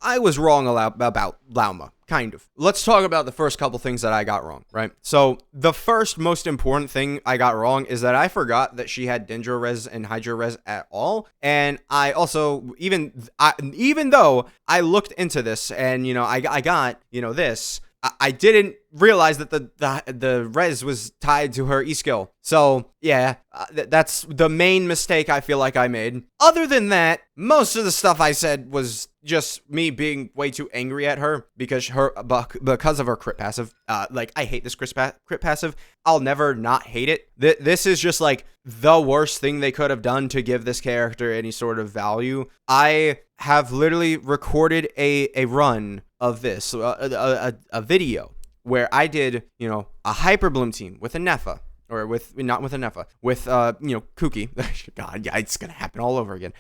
I was wrong about Lauma, kind of. Let's talk about the first couple things that I got wrong, right? So the first most important thing I got wrong is that I forgot that she had Dendro Res and Hydro Res at all. And I also, even though I looked into this and, I got, this, I didn't realize that the res was tied to her E-skill. So, yeah, that's the main mistake I feel like I made. Other than that, most of the stuff I said was just me being way too angry at her because of her crit passive. I hate this crit passive. I'll never not hate it. This is just like the worst thing they could have done to give this character any sort of value. I have literally recorded a run of this, a video where I did, a Hyper Bloom team with a Nefa. Or not with a Nefa, with, Kuki. God, yeah, it's going to happen all over again.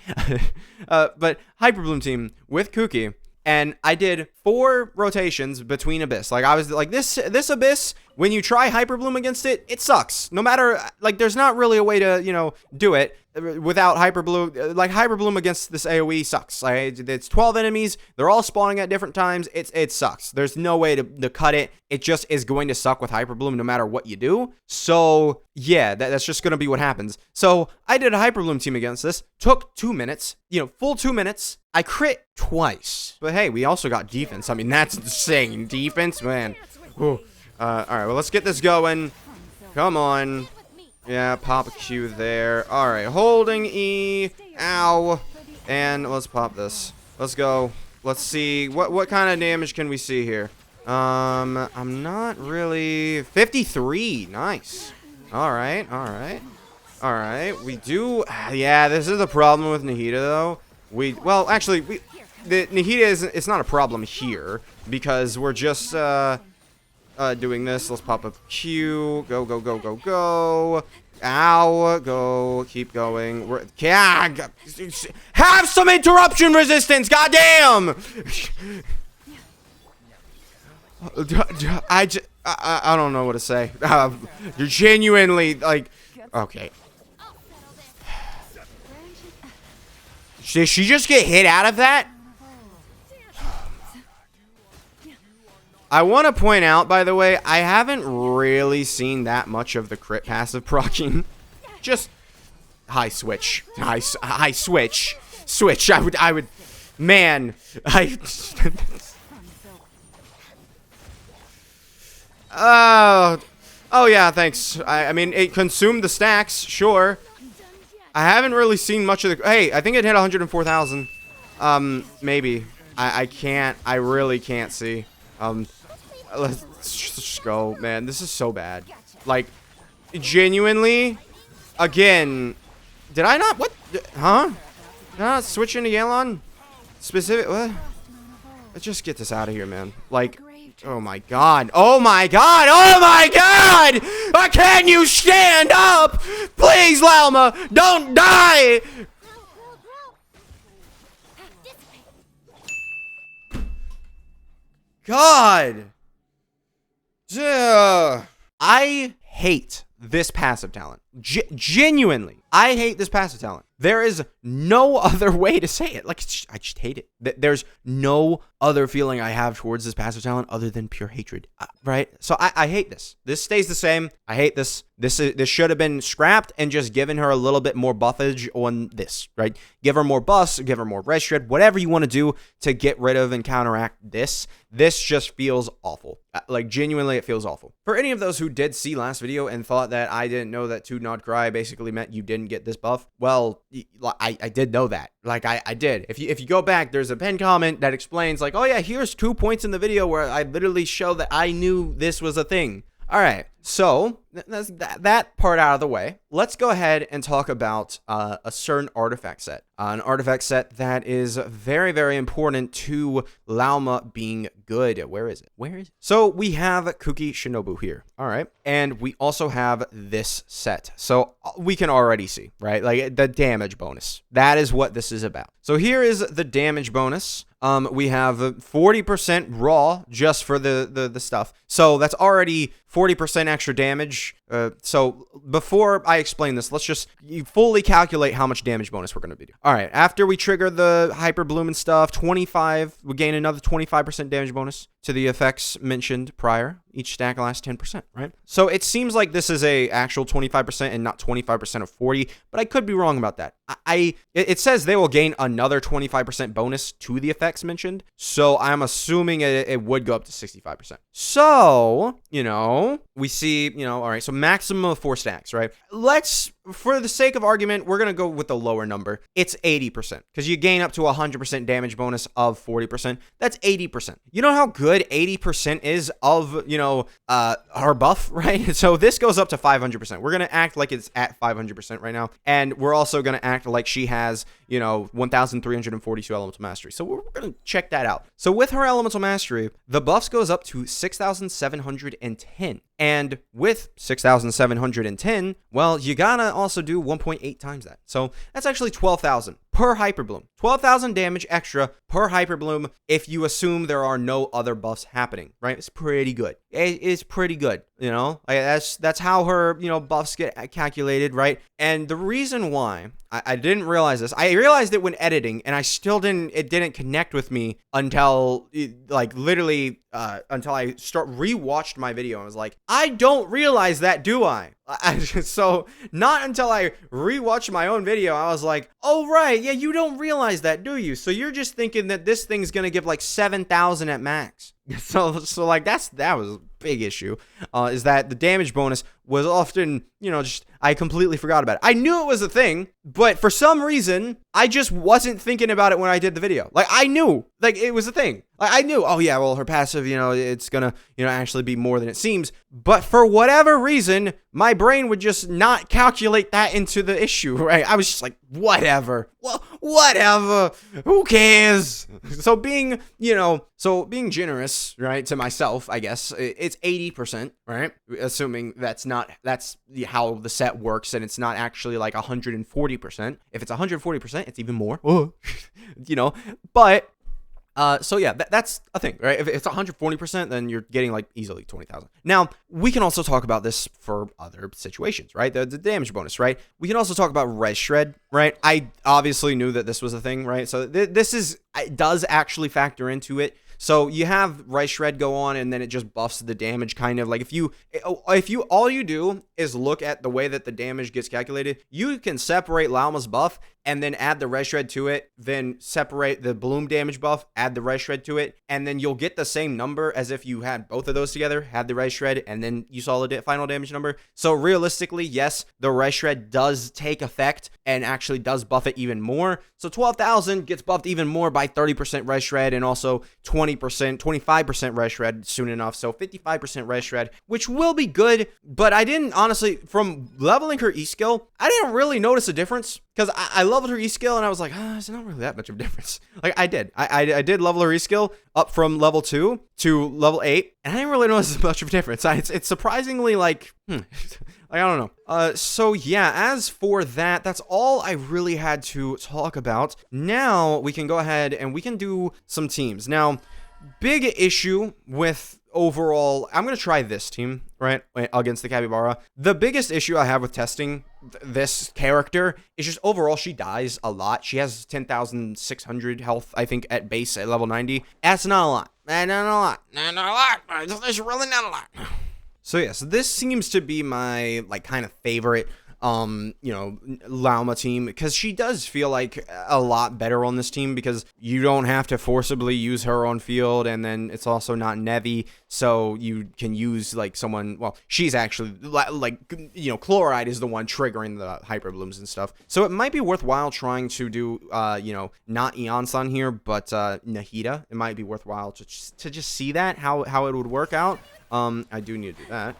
But Hyper Bloom team with Kuki. And I did 4 rotations between Abyss. Like, I was like, this Abyss, when you try Hyper Bloom against it, it sucks. No matter, there's not really a way to, do it without Hyper Bloom. Like, Hyper Bloom against this AoE sucks. Like, it's 12 enemies. They're all spawning at different times. It sucks. There's no way to cut it. It just is going to suck with Hyper Bloom no matter what you do. So, yeah, that's just going to be what happens. So, I did a Hyper Bloom team against this. Took 2 minutes. Full 2 minutes. I crit twice. But hey, we also got defense. I mean, that's insane. Defense, man. All right, well, let's get this going. Come on. Yeah, pop a Q there. All right, holding E. Ow. And let's pop this. Let's go. Let's see. What kind of damage can we see here? I'm not really... 53. Nice. All right, all right. All right, we do... Yeah, this is the problem with Nahida, though. Well, actually, the Nahida it's not a problem here because we're just doing this. Let's pop a Q. Go, go, go, go, go. Ow. Go. Keep going. Have some interruption resistance. Goddamn. I don't know what to say. You're genuinely like. Okay. Did she just get hit out of that? I want to point out, by the way, I haven't really seen that much of the crit passive proccing. Just high switch. High switch. Switch. I would man, oh yeah, thanks. I mean, it consumed the stacks, sure. I haven't really seen much of the... Hey, I think it hit 104,000. Maybe. I really can't see. Let's just go, man. This is so bad. Like, genuinely, again, did I not... What? Huh? Did I not switch into Yelan? Specific... What? Let's just get this out of here, man. Like... Oh my god. Oh my god. Oh my god. Can you stand up? Please, Llama. Don't die. God. I hate this passive talent. Genuinely. I hate this passive talent. There is no other way to say it. Like, I just hate it. There's no other feeling I have towards this passive talent other than pure hatred, right? So I hate this. This stays the same. I hate this. This should have been scrapped and just given her a little bit more buffage on this, right? Give her more buffs, give her more red shred, whatever you want to do to get rid of and counteract this. This just feels awful. Like, genuinely, it feels awful. For any of those who did see last video and thought that I didn't know that To Not Cry basically meant you didn't get this buff, well, I did know that. Like, I did. If you go back, there's a pinned comment that explains, like, oh yeah, here's 2 points in the video where I literally show that I knew this was a thing. All right, so that's that part out of the way. Let's go ahead and talk about a certain artifact set. An artifact set that is very, very important to Lauma being good. Where is it? Where is it? So we have Kuki Shinobu here. All right. And we also have this set. So we can already see, right? Like the damage bonus. That is what this is about. So here is the damage bonus. We have 40% raw just for the stuff. So that's already 40% extra damage damage. So before I explain this, let's just fully calculate how much damage bonus we're going to be doing. All right, after we trigger the Hyper Bloom and stuff, 25, we gain another 25% damage bonus to the effects mentioned prior. Each stack lasts 10%, right? So it seems like this is a actual 25% and not 25% of 40, but I could be wrong about that. It says they will gain another 25% bonus to the effects mentioned, so I'm assuming it would go up to 65%. So, we see, all right, so maximum of 4 stacks, right? Let's, for the sake of argument, we're going to go with the lower number. It's 80%, because you gain up to 100% damage bonus of 40%. That's 80%. You know how good 80% is of, her buff, right? So this goes up to 500%. We're going to act like it's at 500% right now, and we're also going to act like she has, 1,342 elemental mastery. So we're going to check that out. So with her elemental mastery, the buffs goes up to 6,710. And with 6,710, well, you gotta also do 1.8 times that. So that's actually 12,000 per Hyper Bloom. 12,000 damage extra per Hyper Bloom if you assume there are no other buffs happening, right? It's pretty good. It is pretty good, that's how her, buffs get calculated, right? And the reason why I didn't realize this, I realized it when editing, and it didn't connect with me until literally until I rewatched my video and was like, I don't realize that, do I? So not until I rewatched my own video, I was like, oh right, yeah, you don't realize that, do you? So you're just thinking that this thing's gonna give like 7,000 at max. So that was a big issue, is that the damage bonus was often, I completely forgot about it. I knew it was a thing, but for some reason, I just wasn't thinking about it when I did the video. I knew, it was a thing. I knew, oh yeah, well, her passive, it's gonna, actually be more than it seems. But for whatever reason, my brain would just not calculate that into the issue, right? I was just like, whatever. Well, whatever. Who cares? So being generous, right, to myself, I guess, it's 80%, right? Assuming that's how the set works, and it's not actually like 140%. If it's 140%, it's even more, but so yeah, that's a thing, right? If it's 140%, then you're getting easily 20,000. Now, we can also talk about this for other situations, right? The damage bonus, right? We can also talk about res shred, right? I obviously knew that this was a thing, right? So it does actually factor into it. So you have res shred go on, and then it just buffs the damage, kind of if you all you do is look at the way that the damage gets calculated, you can separate Llama's buff and then add the res shred to it, then separate the bloom damage buff, add the res shred to it, and then you'll get the same number as if you had both of those together, had the res shred, and then you saw the final damage number. So realistically, yes, the res shred does take effect and actually does buff it even more. So 12,000 gets buffed even more by 30% res shred, and also 25% res shred soon enough. So 55% res shred, which will be good, but I didn't, honestly, from leveling her E skill, I didn't really notice a difference. Because I leveled her E skill, and I was like, it's not really that much of a difference. I did. I did level her E skill up from level 2 to level 8, and I didn't really notice much of a difference. It's surprisingly I don't know. So yeah, as for that, that's all I really had to talk about. Now we can go ahead and we can do some teams. Now, big issue with overall, I'm going to try this team, right, against the Capybara. The biggest issue I have with testing this character is just overall she dies a lot. She has 10,600 health, I think, at base at level 90. That's not a lot. Not a lot. It's really not a lot. So yeah, so this seems to be my kind of favorite Llama team, because she does feel like a lot better on this team, because you don't have to forcibly use her on field, and then it's also not Nevi, so you can use someone, well, she's actually Chloride is the one triggering the hyper blooms and stuff, so it might be worthwhile trying to do not Eon-san here, but Nahida. It might be worthwhile to just see that how it would work out. I do need to do that.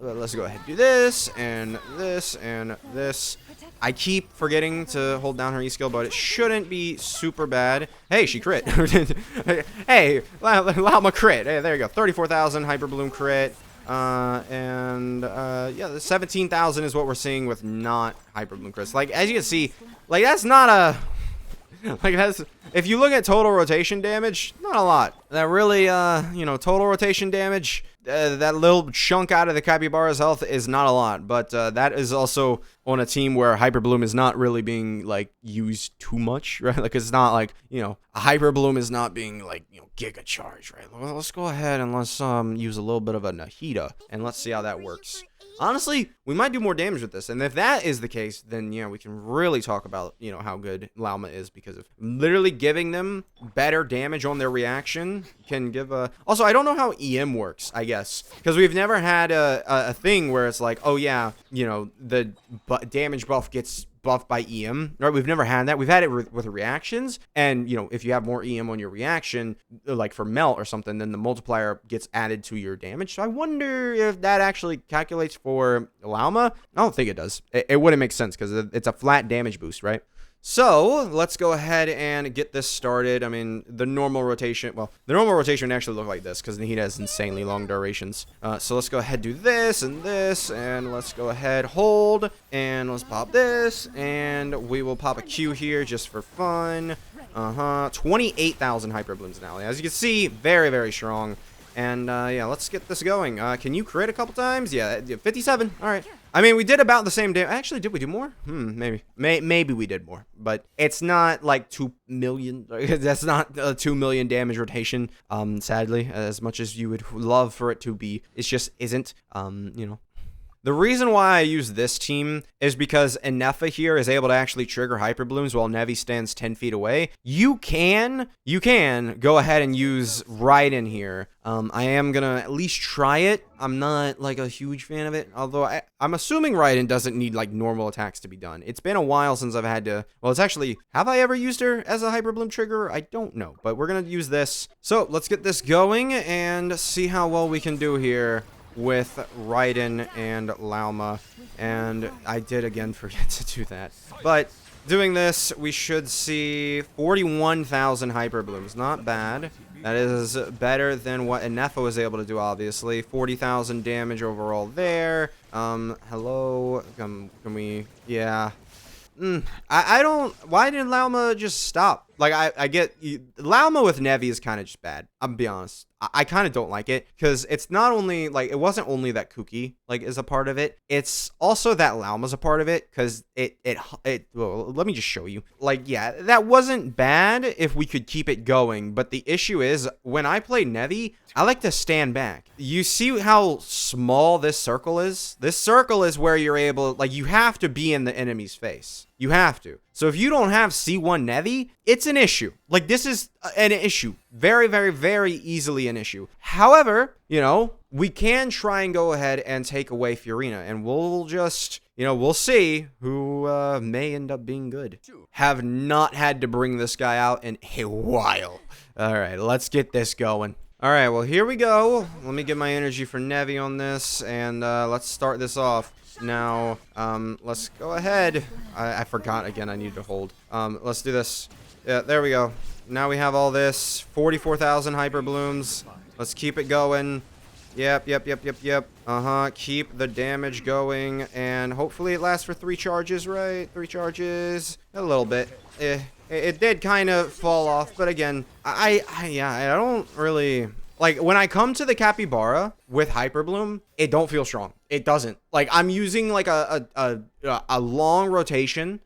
Let's go ahead and do this, and this, and this. I keep forgetting to hold down her E-skill, but it shouldn't be super bad. Hey, she crit. Hey, Llama crit. Hey, there you go. 34,000 Hyper Bloom crit. Yeah, the 17,000 is what we're seeing with not Hyper Bloom crits. As you can see, that's not a... that's, if you look at total rotation damage, not a lot. that really, total rotation damage, that little chunk out of the Capybara's health is not a lot, but that is also on a team where Hyper Bloom is not really being, like, used too much, right? Like, it's not like, a Hyper Bloom is not being, like, Giga Charge, right? Well, let's go ahead and let's use a little bit of a Nahida, and let's see how that works. Honestly, we might do more damage with this, and if that is the case, then we can really talk about how good Llama is, because of literally giving them better damage on their reaction can give a. Also, I don't know how EM works, I guess, because we've never had a thing where it's like, oh yeah, the damage buff gets buffed by EM, right? We've never had that. We've had it with reactions, and if you have more EM on your reaction, like for melt or something, then the multiplier gets added to your damage. So I wonder if that actually calculates for Llama. I don't think it does. It wouldn't make sense because it's a flat damage boost, right? So let's go ahead and get this started. I mean, the normal rotation actually look like this because he has insanely long durations. So let's go ahead and do this, and let's go ahead, hold, and let's pop this, and we will pop a Q here just for fun. 28,000 Hyper Blooms now. As you can see, very, very strong. And yeah, let's get this going. Can you crit a couple times? Yeah, 57. All right. I mean, we did about the same damage. Actually, did we do more? Maybe. Maybe we did more. But it's not like 2 million. That's not a 2 million damage rotation, sadly, as much as you would love for it to be. It just isn't, The reason why I use this team is because Enefa here is able to actually trigger Hyper Blooms while Nevi stands 10 feet away. You can go ahead and use Raiden here. I am going to at least try it. I'm not like a huge fan of it, although I'm assuming Raiden doesn't need like normal attacks to be done. It's been a while since I've had to, well, it's actually, have I ever used her as a Hyper Bloom trigger? I don't know, but we're going to use this. So let's get this going and see how well we can do here with Raiden and Lauma. And I did again forget to do that, but doing this, we should see 41,000 Hyper Blooms. Not bad. That is better than what Enefa was able to do, obviously. 40,000 damage overall there. Hello, can we, yeah. I don't, why did Llama just stop? Like, I get, Llama with Nevi is kind of just bad. I'm gonna be honest. I kind of don't like it, because it's not only, like, it wasn't only that Kuki, like, is a part of it. It's also that Llama's a part of it, because well, let me just show you. Like, yeah, that wasn't bad if we could keep it going, but the issue is, when I play Nevi, I like to stand back. You see how small this circle is? This circle is where you're able, like, you have to be in the enemy's face. You have to. So if you don't have C1 Nevi, it's an issue. Like, this is an issue. Very, very, very easily an issue. However, we can try and go ahead and take away Fiorina, and we'll just, we'll see who may end up being good. Have not had to bring this guy out in a while. All right, let's get this going. All right, well, here we go. Let me get my energy for Nevi on this, and let's start this off. Now, let's go ahead. I forgot again, I need to hold. Let's do this. Yeah, there we go. Now we have all this. 44,000 Hyper Blooms. Let's keep it going. Yep. Keep the damage going, and hopefully it lasts for 3 charges, right? 3 charges. A little bit. It did kind of fall off, but again, I don't really, like, when I come to the Capybara with Hyper Bloom, it don't feel strong. It doesn't. Like, I'm using like a long rotation,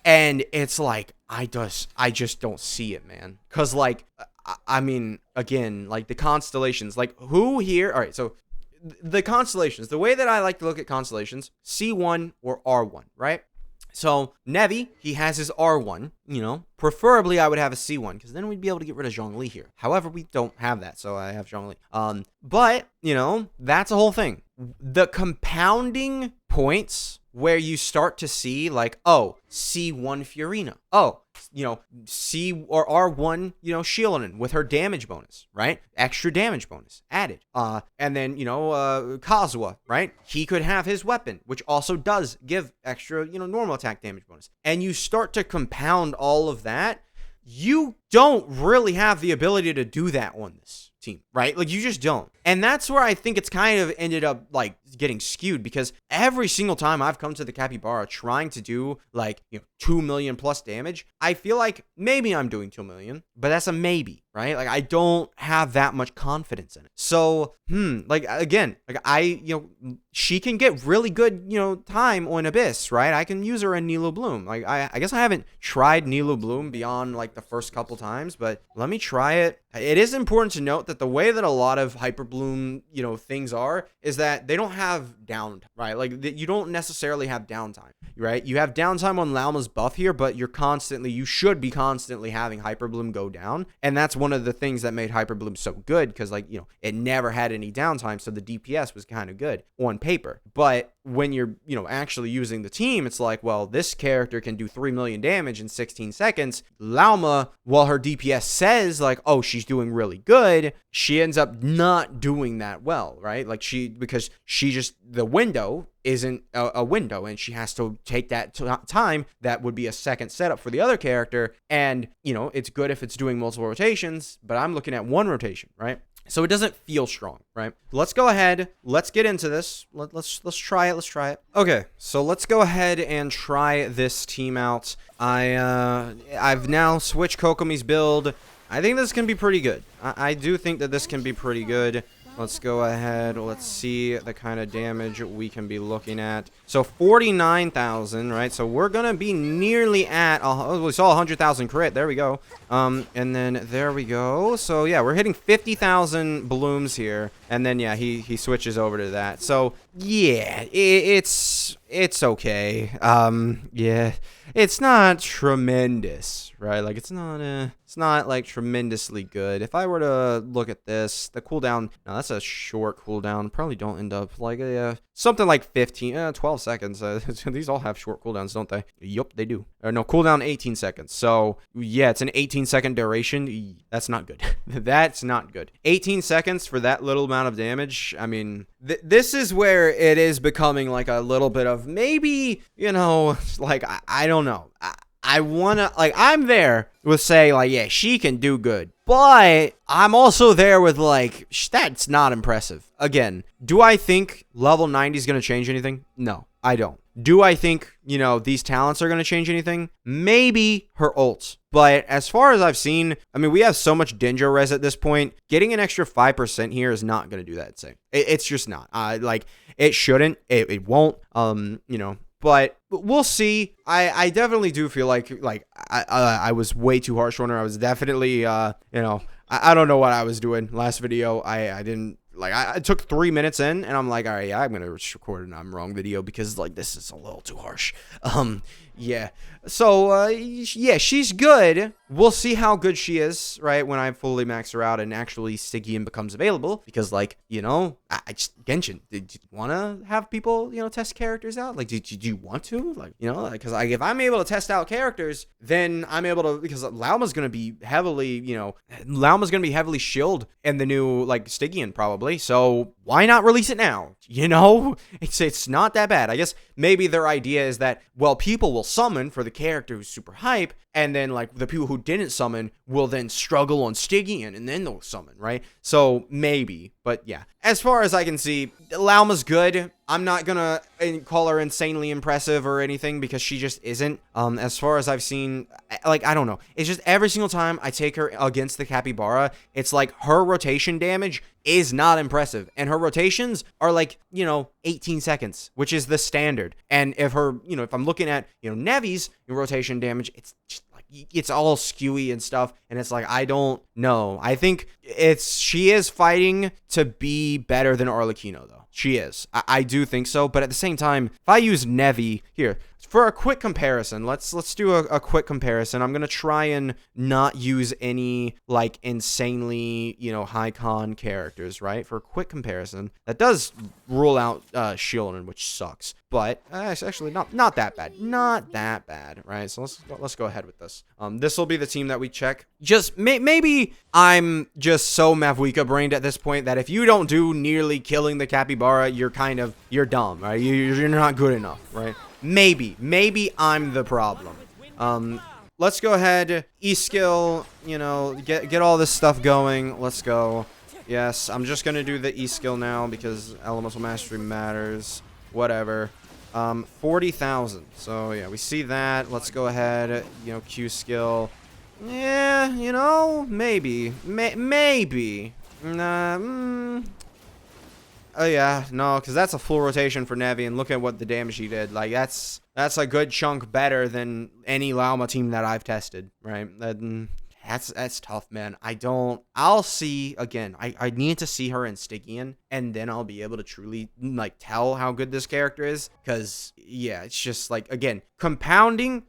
and it's like I just don't see it, man. Cause like, I mean, again, like the constellations, like who here? All right, so the constellations, the way that I like to look at constellations, C1 or R1, right? So Nevi, he has his R1, preferably I would have a C1, because then we'd be able to get rid of Zhongli here. However, we don't have that, so I have Zhongli. But, that's the whole thing. The compounding points where you start to see, like, oh, C1 Fiorina. Oh, C or R1, Shieldin with her damage bonus, right? Extra damage bonus added. And then, Kazuha, right? He could have his weapon, which also does give extra, normal attack damage bonus. And you start to compound all of that. You don't really have the ability to do that on this team, right? Like, you just don't. And that's where I think it's kind of ended up like getting skewed, because every single time I've come to the Capybara trying to do like, 2 million plus damage, I feel like maybe I'm doing 2 million, but that's a maybe, right? Like, I don't have that much confidence in it. So, like, again, like, she can get really good, time on Abyss, right? I can use her in Nilo Bloom. Like, I guess I haven't tried Nilo Bloom beyond like the first couple times, but let me try it. It is important to note that the way that a lot of Hyper Bloom, things are, is that they don't have downtime, right? Like, you don't necessarily have downtime, right? You have downtime on Lauma's buff here, but you should be constantly having Hyper Bloom go down. And that's one of the things that made Hyper Bloom so good, because like, it never had any downtime. So the DPS was kind of good on paper. But when you're, actually using the team, it's like, well, this character can do 3 million damage in 16 seconds. Llama, while her DPS says like, oh, she's doing really good, she ends up not doing that well, right? Like, because the window isn't a window, and she has to take that time that would be a second setup for the other character. And, it's good if it's doing multiple rotations, but I'm looking at one rotation, right? So it doesn't feel strong, right? Let's go ahead. Let's get into this. Let's try it. Let's try it. Okay, so let's go ahead and try this team out. I've now switched Kokomi's build. I think this can be pretty good. I do think that this can be pretty good. Let's go ahead. Let's see the kind of damage we can be looking at. So 49,000, right? So we're going to be nearly at, we saw 100,000 crit. There we go. And then there we go. So yeah, we're hitting 50,000 blooms here. And then yeah, he switches over to that. So yeah, it's okay. Yeah, it's not tremendous, right? Like, it's not like tremendously good. If I were to look at this, the cooldown, no, that's a short cooldown. Probably don't end up like something like 12 seconds. These all have short cooldowns, don't they? Yup, they do. Or no, cooldown 18 seconds. So yeah, it's an 18-second duration. That's not good. That's not good. 18 seconds for that little amount of damage. I mean, this is where it is becoming like a little bit of maybe, like, I don't know. I want to, like, I'm there with say, like, yeah, she can do good. But I'm also there with, like, that's not impressive. Again, do I think level 90 is going to change anything? No, I don't. Do I think, these talents are going to change anything? Maybe her ults. But as far as I've seen, I mean, we have so much Dendro res at this point. Getting an extra 5% here is not going to do that thing. It's just not. Like, it shouldn't. It won't. But we'll see. I definitely do feel like I was way too harsh on her. I was definitely, I don't know what I was doing last video. I didn't. Like, I took 3 minutes in, and I'm like, all right, yeah, I'm going to record an I'm wrong video, because, like, this is a little too harsh. Yeah. So, yeah, she's good. We'll see how good she is, right, when I fully max her out and actually Stygian becomes available. Because, like, Genshin, did you want to have people, test characters out? Like, do you want to? Like, because if I'm able to test out characters, then I'm able to, because Lauma's going to be heavily, shielded in the new, like, Stygian, probably. So why not release it now? It's not that bad. I guess maybe their idea is that, well, people will summon for the character who's super hype, and then, like, the people who didn't summon will then struggle on Stygian, and then they'll summon, right? So maybe, but yeah. As far as I can see, Lauma's good. I'm not gonna call her insanely impressive or anything, because she just isn't. As far as I've seen, like, I don't know. It's just every single time I take her against the Capybara, it's like her rotation damage is not impressive. And her rotations are like, 18 seconds, which is the standard. And if her, if I'm looking at, Nevi's rotation damage, it's just like, it's all skewy and stuff. And it's like, I don't know. I think she is fighting to be better than Arlecchino, though. She is. I do think so. But at the same time, if I use Nevi here, for a quick comparison, let's do a quick comparison. I'm going to try and not use any, like, insanely, high con characters, right? For a quick comparison. That does rule out Shieldon, which sucks. But it's actually not that bad. Not that bad, right? So let's go ahead with this. This will be the team that we check. Just maybe I'm just so Mavuika brained at this point that if you don't do nearly killing the Capybara, you're dumb, right? You're not good enough, right? Maybe I'm the problem. let's go ahead, E-skill, you know, get all this stuff going. Let's go. Yes, I'm just going to do the E-skill now because elemental mastery matters. Whatever. 40,000. So, yeah, we see that. Let's go ahead, you know, Q skill. Yeah, you know, maybe. Maybe. Nah, oh, yeah, no, because that's a full rotation for Nevi, and look at what the damage he did. Like, that's a good chunk better than any Llama team that I've tested, right? That's tough, man. I'll see, again, I need to see her in Stygian, and then I'll be able to truly, like, tell how good this character is, because, yeah, it's just, like, again, compounding,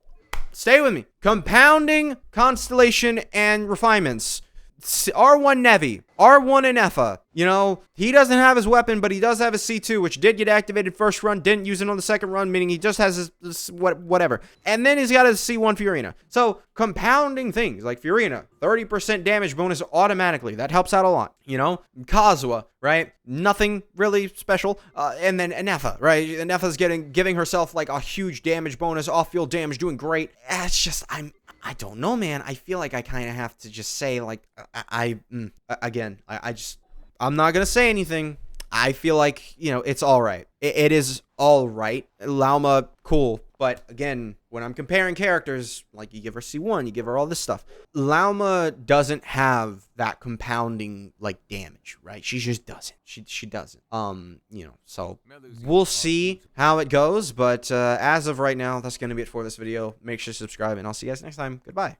stay with me, compounding, constellation, and refinements. R1 Nevi, R1 and Effa. You know, he doesn't have his weapon, but he does have his C2, which did get activated first run, didn't use it on the second run, meaning he just has his whatever. And then he's got his C1 Furina. So, compounding things, like Furina, 30% damage bonus automatically. That helps out a lot, you know? Kazuha, right? Nothing really special. And then Effa, right? And Effa's giving herself, like, a huge damage bonus, off-field damage, doing great. It's just, I don't know, man. I feel like I kind of have to just say, like, I'm not going to say anything. I feel like, you know, it's all right. It is all right. Lauma, cool. But again, when I'm comparing characters, like you give her C1, you give her all this stuff. Lauma doesn't have that compounding, like, damage, right? She just doesn't. She doesn't. You know, so we'll see how it goes. But as of right now, that's going to be it for this video. Make sure to subscribe, and I'll see you guys next time. Goodbye.